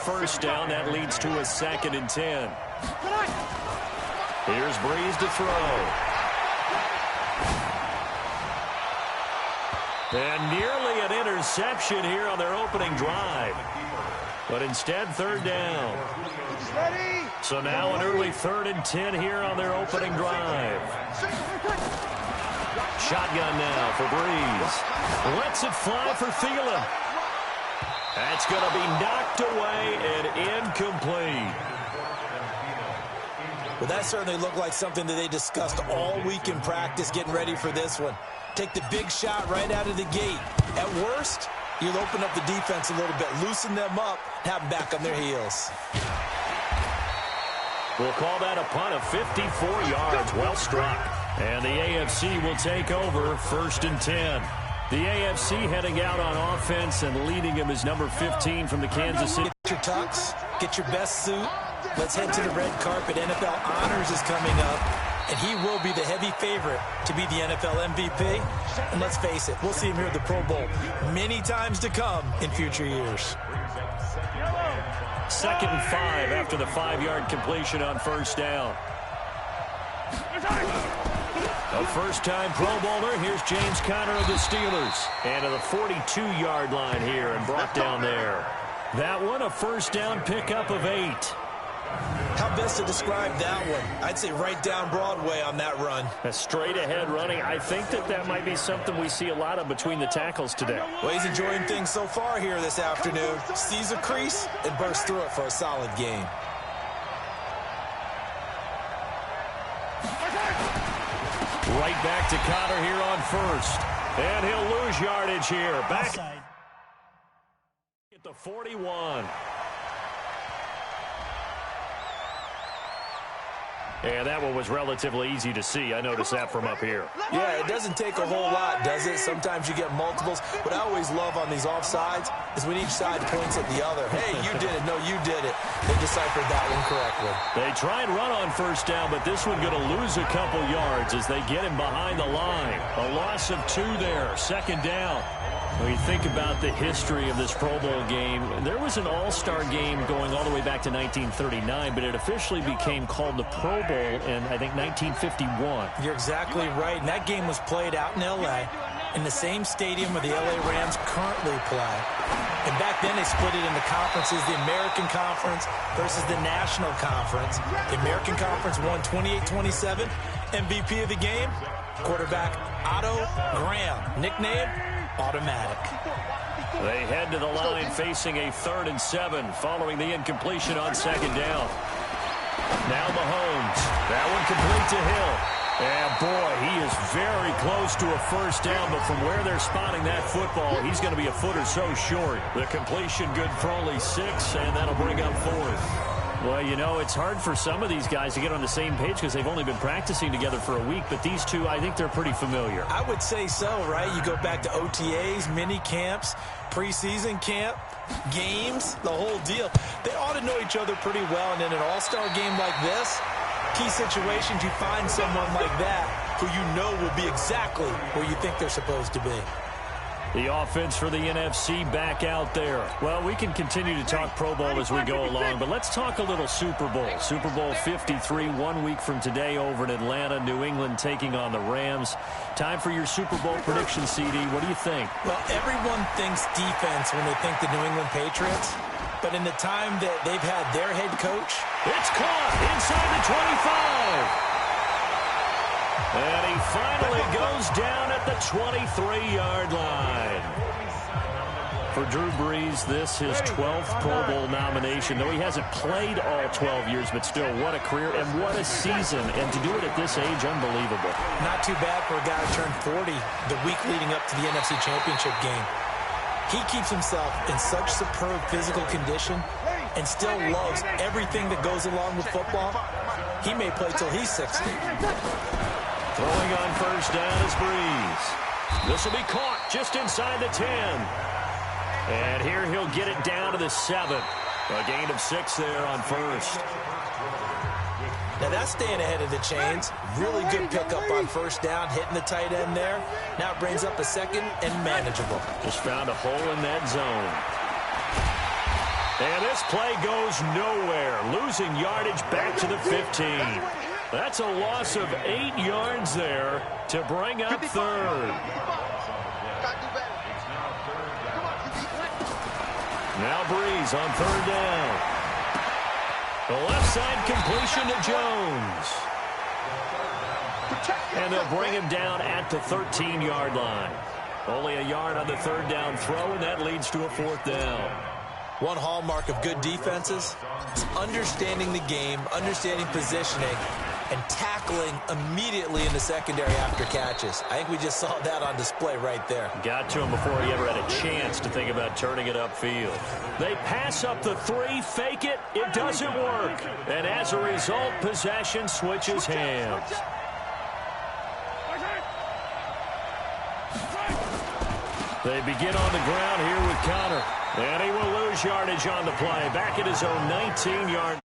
first down. That leads to a 2nd and 10. Here's Breeze to throw. And nearly an interception here on their opening drive. But instead, 3rd down. So now an early 3rd and 10 here on their opening drive. Shotgun now for Breeze. Lets it fly for Thielen. That's going to be knocked away and incomplete. Well, that certainly looked like something that they discussed all week in practice getting ready for this one. Take the big shot right out of the gate. At worst, you'll open up the defense a little bit, loosen them up, have them back on their heels. We'll call that a punt of 54 yards. Well struck. And the AFC will take over 1st and 10. The AFC heading out on offense, and leading him is number 15 from the Kansas City. Get your tux, get your best suit. Let's head to the red carpet. NFL Honors is coming up, and he will be the heavy favorite to be the NFL MVP. And let's face it, we'll see him here at the Pro Bowl many times to come in future years. 2nd and 5 after the 5-yard completion on 1st down. A first-time Pro Bowler. Here's James Conner of the Steelers. And to the 42-yard line here and brought down there. That one, a 1st down pickup of 8. How best to describe that one? I'd say right down Broadway on that run. A straight-ahead running. I think that might be something we see a lot of between the tackles today. Well, he's enjoying things so far here this afternoon. Sees a crease and bursts through it for a solid gain. Right back to Conner here on 1st. And he'll lose yardage here. Back at the 41. And that one was relatively easy to see. I noticed that from up here. Yeah, it doesn't take a whole lot, does it? Sometimes you get multiples. What I always love on these offsides is when each side points at the other. Hey, you did it. No, you did it. They deciphered that one correctly. They try and run on 1st down, but this one going to lose a couple yards as they get him behind the line. A loss of 2 there. 2nd down. When you think about the history of this Pro Bowl game, there was an all-star game going all the way back to 1939, but it officially became called the Pro Bowl in, I think, 1951. You're exactly right. And that game was played out in L.A. in the same stadium where the L.A. Rams currently play. And back then they split it into conferences, the American Conference versus the National Conference. The American Conference won 28-27. MVP of the game, quarterback Otto Graham, nickname Automatic. They head to the line facing a 3rd and 7 following the incompletion on 2nd down. Now Mahomes. That one complete to Hill. And boy, he is very close to a 1st down, but from where they're spotting that football, he's going to be a foot or so short. The completion good for only 6, and that'll bring up 4th. Well, you know, it's hard for some of these guys to get on the same page because they've only been practicing together for a week, but these two, I think they're pretty familiar. I would say so, right? You go back to OTAs, mini camps, preseason camp, games, the whole deal. They ought to know each other pretty well, and in an all-star game like this, key situations, you find someone like that who you know will be exactly where you think they're supposed to be. The offense for the NFC back out there. Well, we can continue to talk Pro Bowl as we go along, but let's talk a little Super Bowl. Super Bowl 53, 1 week from today over in Atlanta. New England taking on the Rams. Time for your Super Bowl prediction, CD. What do you think? Well, everyone thinks defense when they think the New England Patriots, but in the time that they've had their head coach, it's caught inside the 25. And he finally goes down at the 23-yard line. For Drew Brees, this his 12th Pro Bowl nomination. Though he hasn't played all 12 years, but still, what a career and what a season. And to do it at this age, unbelievable. Not too bad for a guy who turned 40 the week leading up to the NFC Championship game. He keeps himself in such superb physical condition and still loves everything that goes along with football. He may play till he's 60. Throwing on 1st down is Breeze. This will be caught just inside the 10. And here he'll get it down to the 7. A gain of 6 there on 1st. Now that's staying ahead of the chains. Really good pickup on 1st down, hitting the tight end there. Now it brings up a 2nd and manageable. Just found a hole in that zone. And this play goes nowhere, losing yardage back to the 15. That's a loss of 8 yards there to bring up third. Now Breeze on third down. The left side completion to Jones. And they'll bring him down at the 13-yard line. Only a yard on the third down throw, and that leads to a fourth down. One hallmark of good defenses is understanding the game, understanding positioning, and tackling immediately in the secondary after catches. I think we just saw that on display right there. Got to him before he ever had a chance to think about turning it upfield. They pass up the 3, fake it, it doesn't work. And as a result, possession switches hands. They begin on the ground here with Connor. And he will lose yardage on the play. Back at his own 19-yard